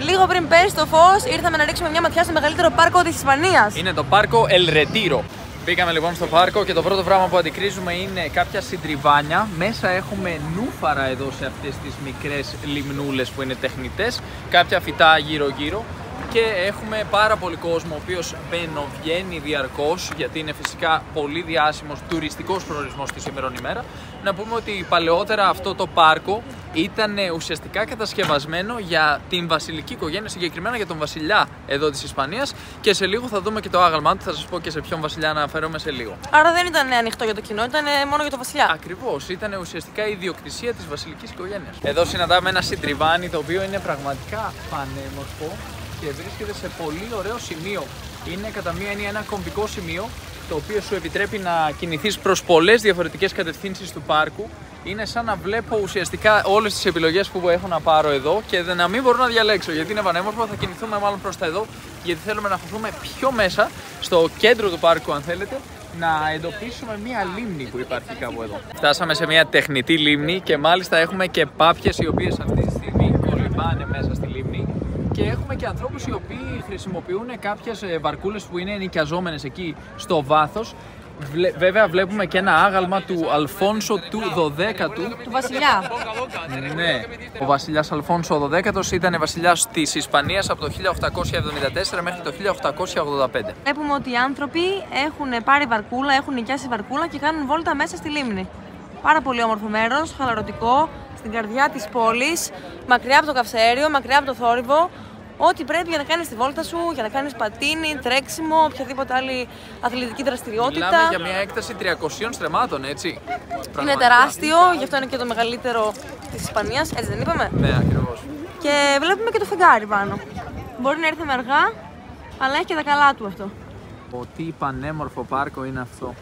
Λίγο πριν πέσει το φως, ήρθαμε να ρίξουμε μια ματιά στο μεγαλύτερο πάρκο της Ισπανίας. Είναι το πάρκο El Retiro. Μπήκαμε λοιπόν στο πάρκο και το πρώτο πράγμα που αντικρίζουμε είναι κάποια συντριβάνια. Μέσα έχουμε νούφαρα εδώ σε αυτές τις μικρές λιμνούλες που είναι τεχνητές. Κάποια φυτά γύρω-γύρω. Και έχουμε πάρα πολύ κόσμο ο οποίος βγαίνει διαρκώς, γιατί είναι φυσικά πολύ διάσημος τουριστικός προορισμός τη σήμερον ημέρα. Να πούμε ότι παλαιότερα αυτό το πάρκο ήταν ουσιαστικά κατασκευασμένο για την βασιλική οικογένεια, συγκεκριμένα για τον βασιλιά εδώ της Ισπανίας, και σε λίγο θα δούμε και το άγαλμά του, θα σας πω και σε ποιον βασιλιά αναφέρομαι σε λίγο. Άρα δεν ήταν ανοιχτό για το κοινό, ήταν μόνο για τον βασιλιά. Ακριβώς, ήταν ουσιαστικά η ιδιοκτησία της βασιλικής οικογένειας. Εδώ συναντάμε ένα συντριβάνι το οποίο είναι πραγματικά πανέμορφο και βρίσκεται σε πολύ ωραίο σημείο. Είναι κατά μία έννοια ένα κομβικό σημείο, το οποίο σου επιτρέπει να κινηθείς προς πολλές διαφορετικές κατευθύνσεις του πάρκου. Είναι σαν να βλέπω ουσιαστικά όλες τις επιλογές που έχω να πάρω εδώ και να μην μπορώ να διαλέξω, γιατί είναι πανέμορφο. Θα κινηθούμε μάλλον προς τα εδώ, γιατί θέλουμε να χωθούμε πιο μέσα, στο κέντρο του πάρκου αν θέλετε, να εντοπίσουμε μία λίμνη που υπάρχει κάπου εδώ. Φτάσαμε σε μία τεχνητή λίμνη και μάλιστα έχουμε και πάπιες οι οποίες αυτή τη στιγμή κολυμπάνε μέσα στη λίμνη. Και έχουμε και ανθρώπους οι οποίοι χρησιμοποιούν κάποιες βαρκούλες που είναι ενοικιαζόμενες εκεί στο βάθος. Βέβαια βλέπουμε και ένα άγαλμα του Αλφόνσο του 12ου. Του βασιλιά. Ναι, ο βασιλιάς Αλφόνσο ο 12ος ήταν βασιλιάς της Ισπανίας από το 1874 μέχρι το 1885. Βλέπουμε ότι οι άνθρωποι έχουν πάρει βαρκούλα, έχουν νοικιάσει βαρκούλα και κάνουν βόλτα μέσα στη λίμνη. Πάρα πολύ όμορφο μέρος, χαλαρωτικό, στην καρδιά της πόλης, μακριά από το καυσαέριο, μακριά από το θόρυβο. Ό,τι πρέπει για να κάνεις τη βόλτα σου, για να κάνεις πατίνι, τρέξιμο, οποιαδήποτε άλλη αθλητική δραστηριότητα. Μιλάμε για μια έκταση 300 στρεμμάτων, έτσι. Είναι τεράστιο, γι' αυτό είναι και το μεγαλύτερο της Ισπανίας, έτσι δεν είπαμε? Ναι, ακριβώς. Και βλέπουμε και το φεγγάρι πάνω. Μπορεί να ήρθαμε αργά, αλλά έχει και τα καλά του αυτό. Τι πανέμορφο πάρκο είναι αυτό.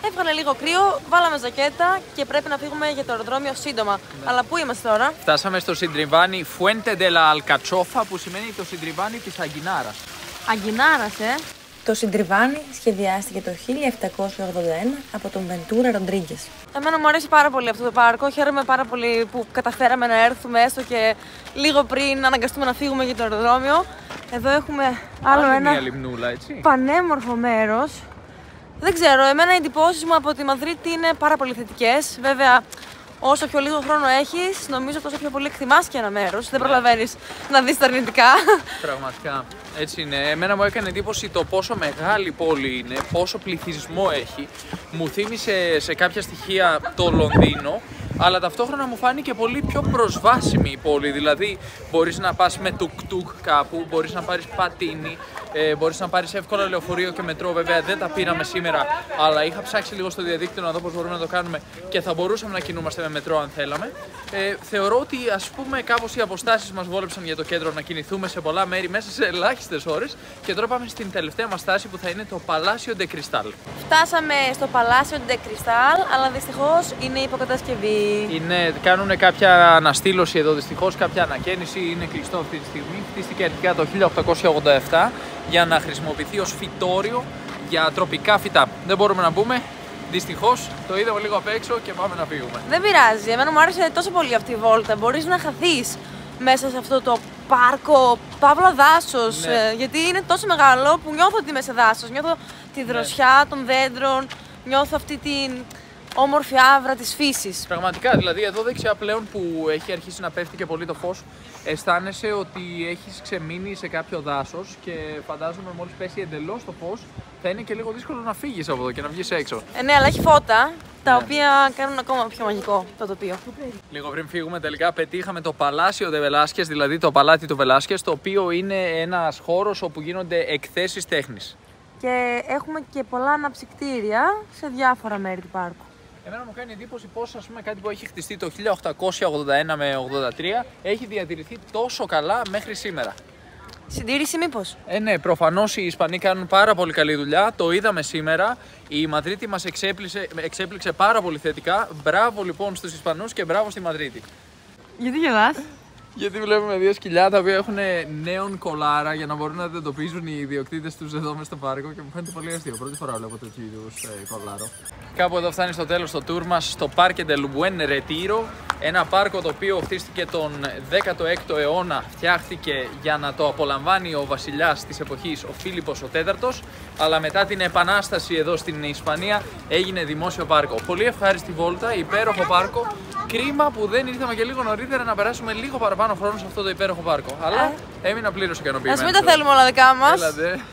Έβγαλε λίγο κρύο, βάλαμε ζακέτα και πρέπει να φύγουμε για το αεροδρόμιο σύντομα. Ναι. Αλλά πού είμαστε τώρα? Φτάσαμε στο συντριβάνι Fuente de la Alcachofa, που σημαίνει το συντριβάνι της Αγκινάρας. Αγκινάρας, Το συντριβάνι σχεδιάστηκε το 1781 από τον Βεντούρα Ροντρίγκες. Εμένα μου αρέσει πάρα πολύ αυτό το πάρκο. Χαίρομαι πάρα πολύ που καταφέραμε να έρθουμε έστω και λίγο πριν αναγκαστούμε να φύγουμε για το αεροδρόμιο. Εδώ έχουμε άλλο ένα μια λιμνούλα, έτσι. Πανέμορφο μέρος. Δεν ξέρω, εμένα οι εντυπώσεις μου από τη Μαδρίτη είναι πάρα πολύ θετικές. Βέβαια, όσο πιο λίγο χρόνο έχεις, νομίζω τόσο πιο πολύ εκτιμάς και ένα μέρος. Δεν προλαβαίνεις να δεις τα αρνητικά. Πραγματικά, έτσι είναι. Εμένα μου έκανε εντύπωση το πόσο μεγάλη πόλη είναι, πόσο πληθυσμό έχει. Μου θύμισε σε κάποια στοιχεία το Λονδίνο, αλλά ταυτόχρονα μου φάνηκε πολύ πιο προσβάσιμη η πόλη. Δηλαδή, μπορείς να πας με τουκ-τουκ κάπου, μπορείς να πάρεις πατίνι, μπορείς να πάρεις εύκολα λεωφορείο και μετρό. Βέβαια, δεν τα πήραμε σήμερα, αλλά είχα ψάξει λίγο στο διαδίκτυο να δω πώς μπορούμε να το κάνουμε και θα μπορούσαμε να κινούμαστε με μετρό αν θέλαμε. Θεωρώ ότι ας πούμε κάπως οι αποστάσεις μας βόλεψαν για το κέντρο να κινηθούμε σε πολλά μέρη μέσα σε ελάχιστες ώρες. Και τώρα πάμε στην τελευταία μας στάση που θα είναι το Παλάσιο Ντε Κρυστάλ. Φτάσαμε στο Παλάσιο Ντε Κρυστάλ, αλλά δυστυχώς είναι υποκατασκευή. Κάνουν κάποια αναστήλωση εδώ δυστυχώς, κάποια ανακαίνιση, είναι κλειστό αυτή τη στιγμή. Χτίστηκε αρχικά το 1887 για να χρησιμοποιηθεί ως φυτόριο για τροπικά φυτά. Δεν μπορούμε να μπούμε. Δυστυχώς το είδαμε λίγο απ' έξω και πάμε να φύγουμε. Δεν πειράζει, εμένα μου άρεσε τόσο πολύ αυτή η βόλτα. Μπορείς να χαθείς μέσα σε αυτό το πάρκο, παύλα δάσος, ναι. Γιατί είναι τόσο μεγάλο που νιώθω ότι είμαι σε δάσος. Νιώθω τη δροσιά των δέντρων, νιώθω αυτή την όμορφη άβρα της φύσης. Πραγματικά, δηλαδή εδώ δεξιά πλέον που έχει αρχίσει να πέφτει και πολύ το φως, αισθάνεσαι ότι έχεις ξεμείνει σε κάποιο δάσος και φαντάζομαι μόλις πέσει εντελώς το φως θα είναι και λίγο δύσκολο να φύγεις από εδώ και να βγεις έξω. Ναι, αλλά έχει φώτα, τα οποία κάνουν ακόμα πιο μαγικό το τοπίο. Λίγο πριν φύγουμε τελικά πετύχαμε το Παλάσιο Ντε Βελάσκες, δηλαδή το παλάτι του Βελάσκες, το οποίο είναι ένας χώρος όπου γίνονται εκθέσεις τέχνης. Και έχουμε και πολλά αναψυκτήρια σε διάφορα μέρη του πάρκου. Εμένα μου κάνει εντύπωση πως ας πούμε κάτι που έχει χτιστεί το 1881 με 83 έχει διατηρηθεί τόσο καλά μέχρι σήμερα. Συντήρηση μήπως? Ναι, προφανώς οι Ισπανοί κάνουν πάρα πολύ καλή δουλειά, το είδαμε σήμερα. Η Μαδρίτη μας εξέπληξε πάρα πολύ θετικά. Μπράβο λοιπόν στους Ισπανούς και μπράβο στη Μαδρίτη. Γιατί γελάς? Γιατί βλέπουμε δύο σκυλιά τα οποία έχουν νέον κολάρα για να μπορούν να αντιμετωπίζουν οι ιδιοκτήτες τους εδώ μέσα στο πάρκο και μου φαίνεται πολύ αστείο. Πρώτη φορά βλέπω τέτοιου είδους κολάρο. Κάπου εδώ φτάνει στο τέλος το tour μας στο Parque del Buen Retiro. Ένα πάρκο το οποίο χτίστηκε τον 16ο αιώνα, φτιάχτηκε για να το απολαμβάνει ο βασιλιάς της εποχής, ο Φίλιππος ο τέταρτος, αλλά μετά την επανάσταση εδώ στην Ισπανία έγινε δημόσιο πάρκο. Πολύ ευχάριστη βόλτα, υπέροχο πάρκο. Κρίμα που δεν ήρθαμε και λίγο νωρίτερα να περάσουμε λίγο παραπάνω χρόνο σε αυτό το υπέροχο πάρκο. Αλλά έμεινα πλήρως ικανοποιημένος. Ας μην τα θέλουμε όλα δικά μας. Έλατε.